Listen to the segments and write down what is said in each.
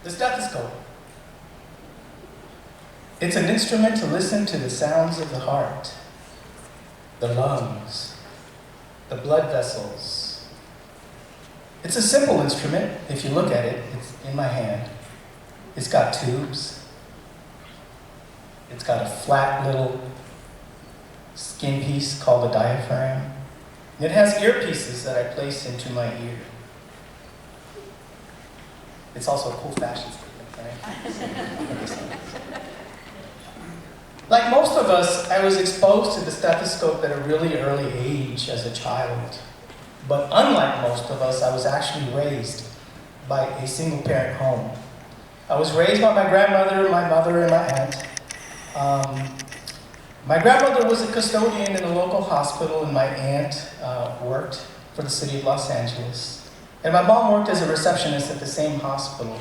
The stethoscope. It's an instrument to listen to the sounds of the heart, the lungs, the blood vessels. It's a simple instrument. If you look at it, it's in my hand. It's got tubes. It's got a flat little skin piece called a diaphragm. It has earpieces that I place into my ear. It's also a cool fashion statement, right? Like most of us, I was exposed to the stethoscope at a really early age as a child. But unlike most of us, I was actually raised by a single-parent home. I was raised by my grandmother, my mother, and my aunt. My grandmother was a custodian in a local hospital, and my aunt worked for the city of Los Angeles. And my mom worked as a receptionist at the same hospital.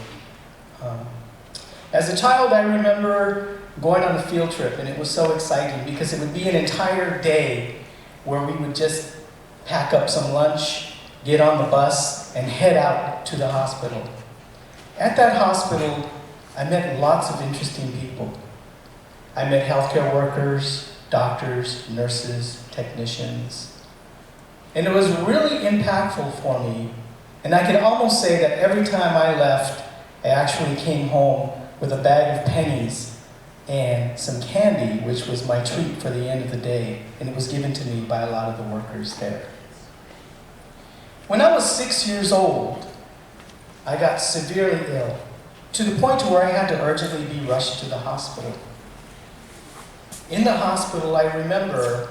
As a child, I remember going on a field trip, and it was so exciting because it would be an entire day where we would just pack up some lunch, get on the bus, and head out to the hospital. At that hospital, I met lots of interesting people. I met healthcare workers, doctors, nurses, technicians. And it was really impactful for me. And I can almost say that every time I left, I actually came home with a bag of pennies and some candy, which was my treat for the end of the day. And it was given to me by a lot of the workers there. When I was 6 years old, I got severely ill, to the point to where I had to urgently be rushed to the hospital. In the hospital, I remember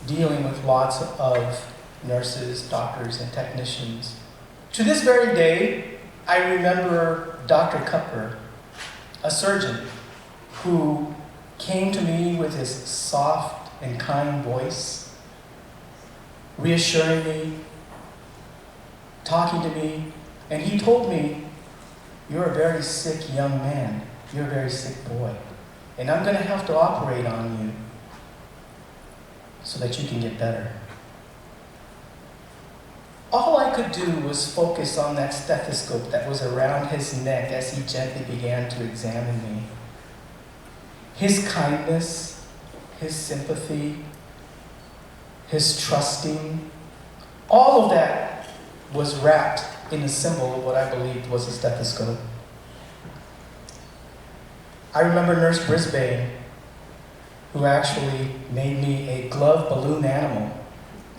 dealing with lots of nurses, doctors, and technicians. To this very day, I remember Dr. Cupper, a surgeon, who came to me with his soft and kind voice, reassuring me, talking to me, and he told me, "You're a very sick young man. You're a very sick boy. And I'm going to have to operate on you so that you can get better." All I could do was focus on that stethoscope that was around his neck as he gently began to examine me. His kindness, his sympathy, his trusting, all of that was wrapped in a symbol of what I believed was a stethoscope. I remember Nurse Brisbane, who actually made me a glove balloon animal.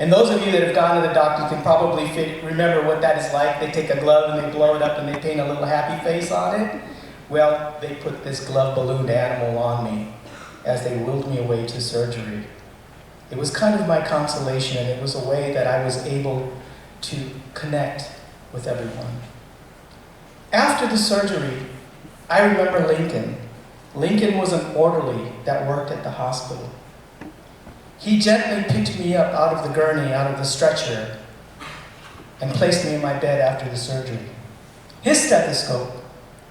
And those of you that have gone to the doctor can probably remember what that is like. They take a glove and they blow it up and they paint a little happy face on it. Well, they put this glove balloon animal on me as they wheeled me away to surgery. It was kind of my consolation, and it was a way that I was able to connect with everyone. After the surgery, I remember Lincoln. Lincoln was an orderly that worked at the hospital. He gently picked me up out of the gurney, out of the stretcher, and placed me in my bed after the surgery. His stethoscope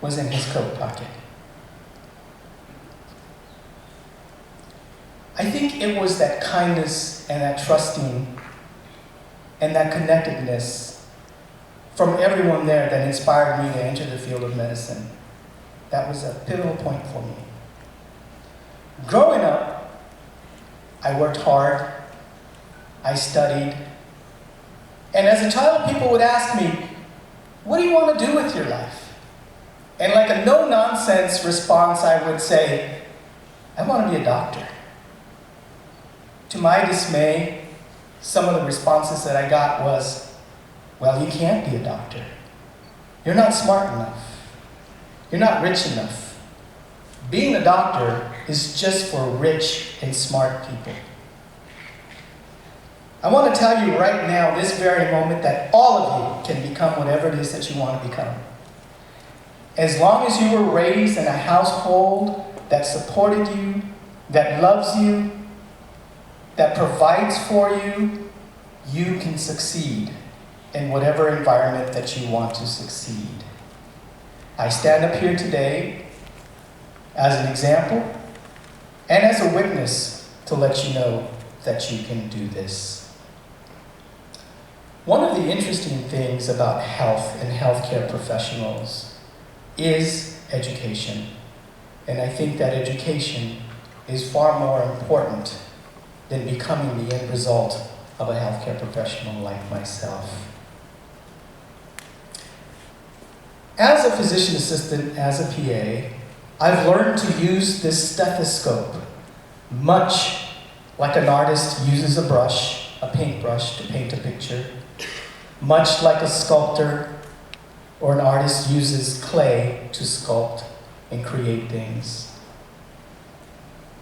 was in his coat pocket. I think it was that kindness and that trusting and that connectedness from everyone there that inspired me to enter the field of medicine. That was a pivotal point for me. Growing up, I worked hard, I studied, and as a child, people would ask me, "What do you want to do with your life?" And like a no-nonsense response, I would say, "I want to be a doctor." To my dismay, some of the responses that I got was, "Well, you can't be a doctor. You're not smart enough. You're not rich enough. Being a doctor is just for rich and smart people." I want to tell you right now, this very moment, that all of you can become whatever it is that you want to become. As long as you were raised in a household that supported you, that loves you, that provides for you, you can succeed in whatever environment that you want to succeed. I stand up here today as an example and as a witness to let you know that you can do this. One of the interesting things about health and healthcare professionals is education. And I think that education is far more important than becoming the end result of a healthcare professional like myself. As a physician assistant, as a PA, I've learned to use this stethoscope much like an artist uses a brush, a paintbrush, to paint a picture, much like a sculptor or an artist uses clay to sculpt and create things.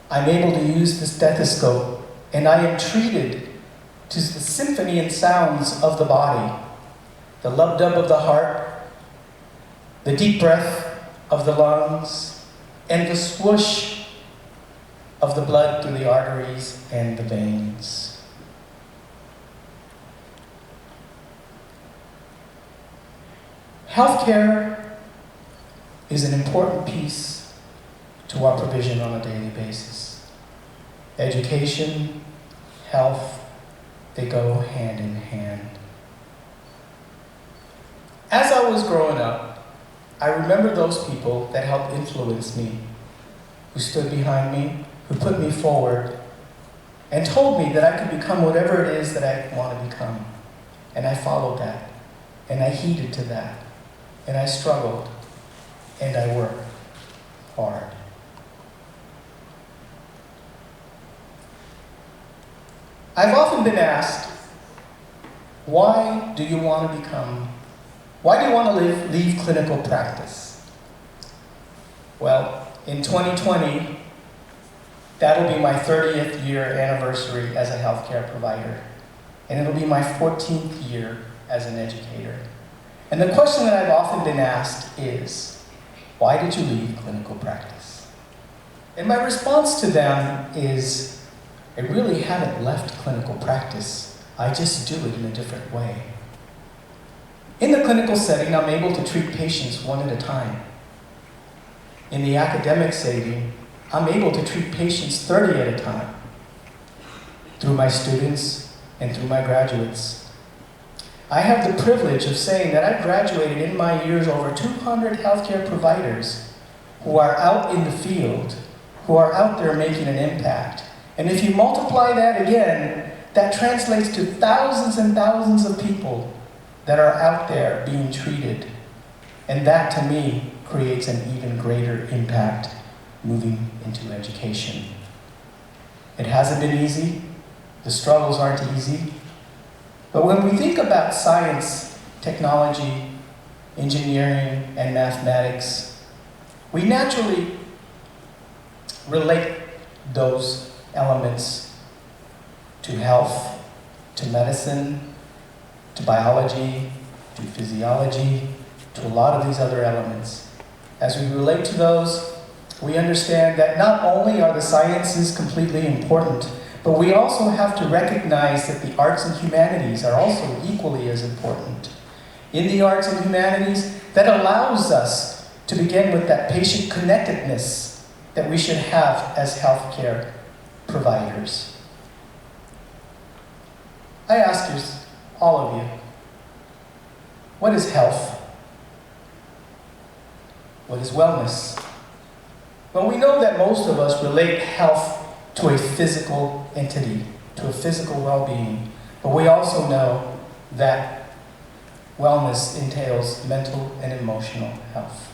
I'm able to use the stethoscope, and I am treated to the symphony and sounds of the body, the lub-dub of the heart, the deep breath of the lungs, and the swoosh of the blood through the arteries and the veins. Healthcare is an important piece to our provision on a daily basis. Education, health, they go hand in hand. As I was growing up, I remember those people that helped influence me, who stood behind me, who put me forward, and told me that I could become whatever it is that I want to become. And I followed that, and I heeded to that, and I struggled, and I worked hard. I've often been asked, why do you want to leave clinical practice? Well, in 2020, that'll be my 30th year anniversary as a healthcare provider, and it'll be my 14th year as an educator. And the question that I've often been asked is, why did you leave clinical practice? And my response to them is, I really haven't left clinical practice. I just do it in a different way. In the clinical setting, I'm able to treat patients one at a time. In the academic setting, I'm able to treat patients 30 at a time through my students and through my graduates. I have the privilege of saying that I graduated in my years over 200 healthcare providers who are out in the field, who are out there making an impact. And if you multiply that again, that translates to thousands and thousands of people that are out there being treated. And that, to me, creates an even greater impact moving into education. It hasn't been easy. The struggles aren't easy. But when we think about science, technology, engineering, and mathematics, we naturally relate those elements to health, to medicine, to biology, to physiology, to a lot of these other elements. As we relate to those, we understand that not only are the sciences completely important, but we also have to recognize that the arts and humanities are also equally as important. In the arts and humanities, that allows us to begin with that patient connectedness that we should have as healthcare providers. I ask you, all of you, what is health? What is wellness? Well, we know that most of us relate health to a physical entity, to a physical well-being, but we also know that wellness entails mental and emotional health.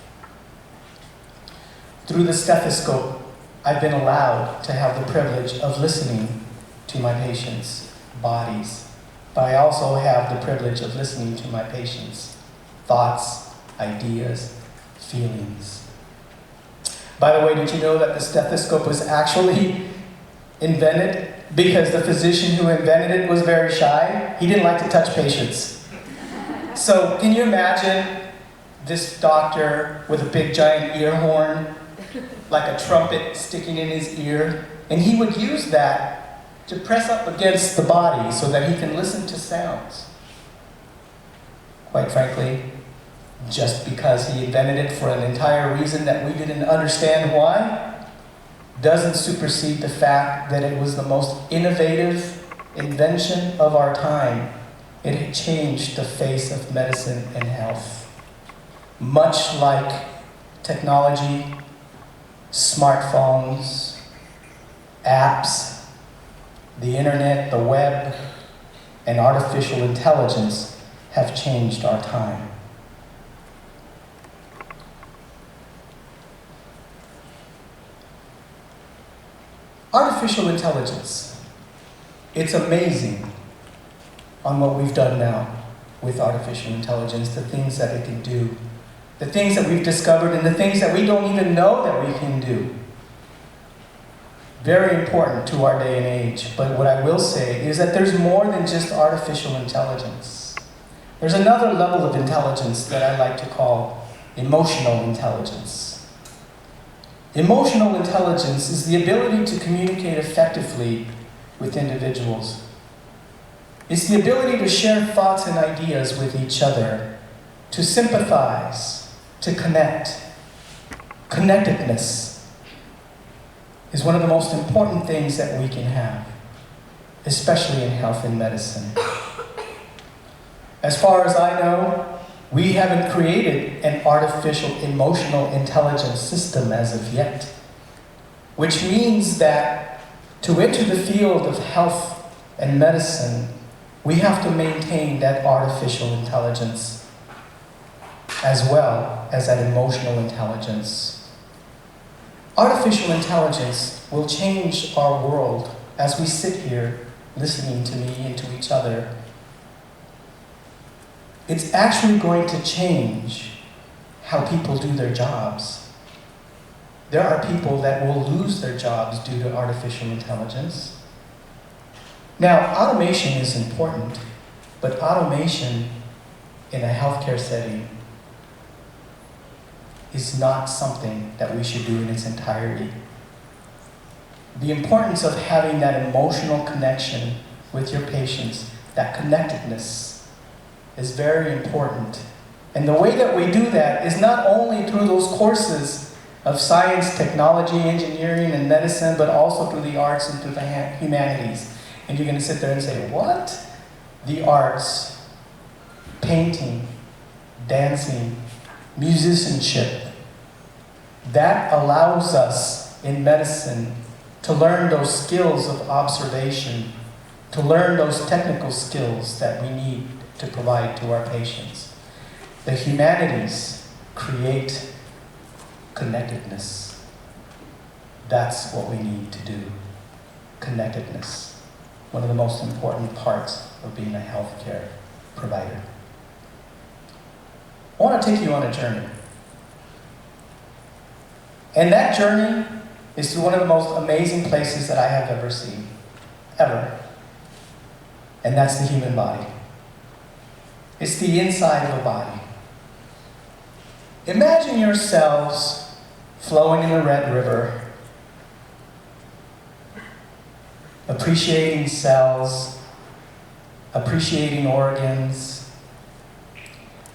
Through the stethoscope, I've been allowed to have the privilege of listening to my patients' bodies, but I also have the privilege of listening to my patients' thoughts, ideas, feelings. By the way, did you know that the stethoscope was actually invented because the physician who invented it was very shy? He didn't like to touch patients. So can you imagine this doctor with a big giant ear horn, like a trumpet sticking in his ear, and he would use that to press up against the body so that he can listen to sounds. Quite frankly, just because he invented it for an entire reason that we didn't understand why, doesn't supersede the fact that it was the most innovative invention of our time. It had changed the face of medicine and health. Much like technology, smartphones, apps, the internet, the web, and artificial intelligence have changed our time. Artificial intelligence. It's amazing on what we've done now with artificial intelligence, the things that it can do, the things that we've discovered, and the things that we don't even know that we can do. Very important to our day and age, but what I will say is that there's more than just artificial intelligence. There's another level of intelligence that I like to call emotional intelligence. Emotional intelligence is the ability to communicate effectively with individuals. It's the ability to share thoughts and ideas with each other, to sympathize, to connect. Connectedness is one of the most important things that we can have, especially in health and medicine. As far as I know, we haven't created an artificial emotional intelligence system as of yet, which means that to enter the field of health and medicine, we have to maintain that artificial intelligence as well as that emotional intelligence. Artificial intelligence will change our world as we sit here listening to me and to each other. It's actually going to change how people do their jobs. There are people that will lose their jobs due to artificial intelligence. Now, automation is important, but automation in a healthcare setting is not something that we should do in its entirety. The importance of having that emotional connection with your patients, that connectedness, is very important. And the way that we do that is not only through those courses of science, technology, engineering, and medicine, but also through the arts and through the humanities. And you're going to sit there and say, what? The arts, painting, dancing, musicianship. That allows us in medicine to learn those skills of observation, to learn those technical skills that we need to provide to our patients. The humanities create connectedness. That's what we need to do. Connectedness. One of the most important parts of being a healthcare provider. I want to take you on a journey. And that journey is through one of the most amazing places that I have ever seen. Ever. And that's the human body. It's the inside of a body. Imagine yourselves flowing in a red river, appreciating cells, appreciating organs,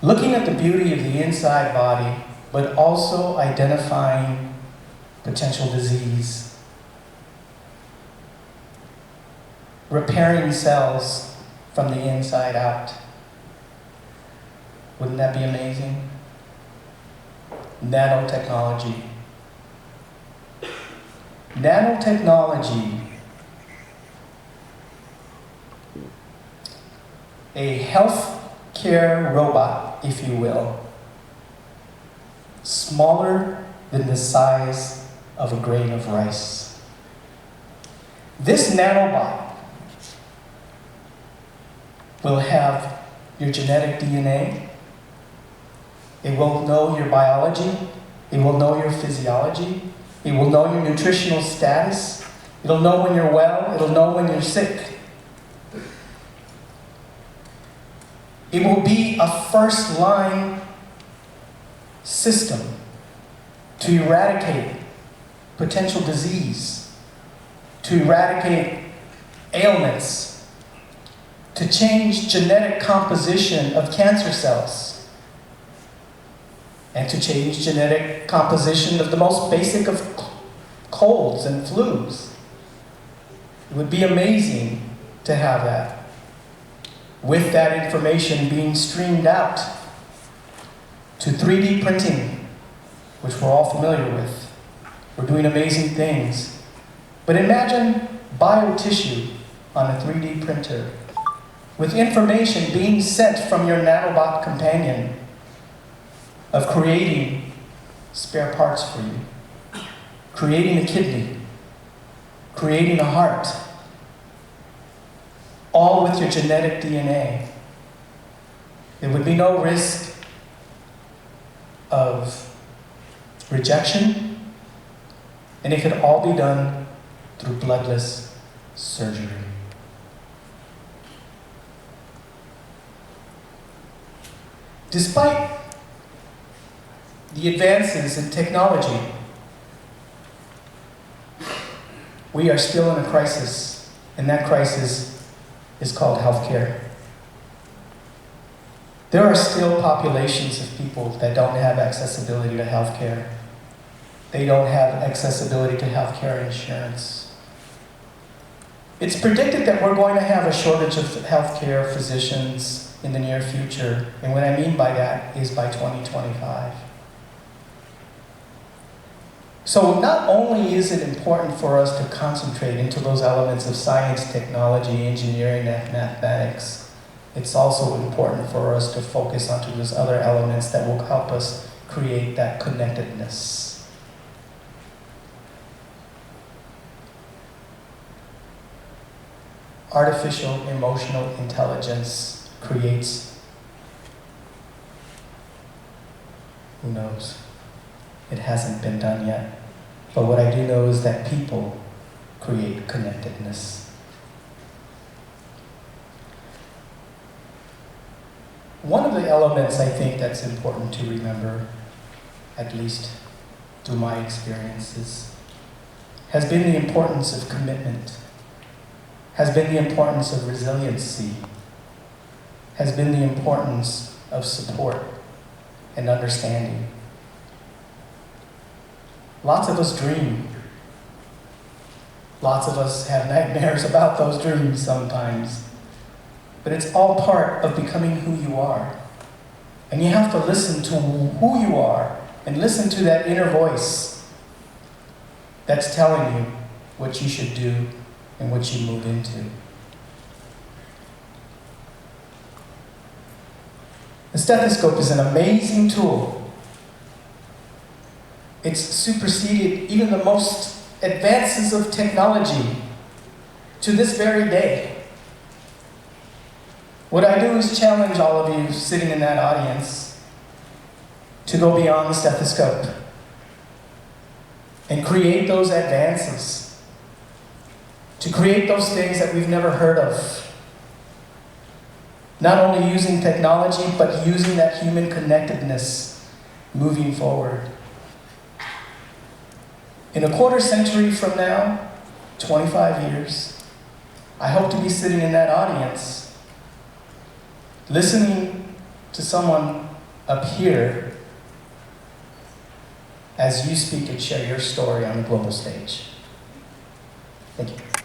looking at the beauty of the inside body, but also identifying potential disease, repairing cells from the inside out. Wouldn't that be amazing? Nanotechnology. Nanotechnology. A healthcare robot, if you will, smaller than the size of a grain of rice. This nanobot will have your genetic DNA. It will know your biology. It will know your physiology. It will know your nutritional status. It'll know when you're well. It'll know when you're sick. It will be a first-line system to eradicate potential disease, to eradicate ailments, to change genetic composition of cancer cells, and to change genetic composition of the most basic of colds and flus. It would be amazing to have that. With that information being streamed out to 3D printing which we're all familiar with. We're doing amazing things. But imagine biotissue on a 3D printer, with information being sent from your nanobot companion of creating spare parts for you, creating a kidney, creating a heart, all with your genetic DNA. There would be no risk of rejection, and it could all be done through bloodless surgery. Despite the advances in technology, we are still in a crisis, and that crisis is called healthcare. There are still populations of people that don't have accessibility to healthcare. They don't have accessibility to healthcare insurance. It's predicted that we're going to have a shortage of healthcare physicians in the near future, and what I mean by that is by 2025. So not only is it important for us to concentrate into those elements of science, technology, engineering, and mathematics, it's also important for us to focus onto those other elements that will help us create that connectedness. Artificial emotional intelligence creates, who knows? It hasn't been done yet. But what I do know is that people create connectedness. One of the elements I think that's important to remember, at least through my experiences, has been the importance of commitment, has been the importance of resiliency, has been the importance of support and understanding. Lots of us dream. Lots of us have nightmares about those dreams sometimes. But it's all part of becoming who you are. And you have to listen to who you are and listen to that inner voice that's telling you what you should do and what you move into. The stethoscope is an amazing tool. It's superseded even the most advances of technology to this very day. What I do is challenge all of you sitting in that audience to go beyond the stethoscope and create those advances, to create those things that we've never heard of. Not only using technology, but using that human connectedness moving forward. In a quarter century from now, 25 years, I hope to be sitting in that audience, listening to someone up here as you speak and share your story on the global stage. Thank you.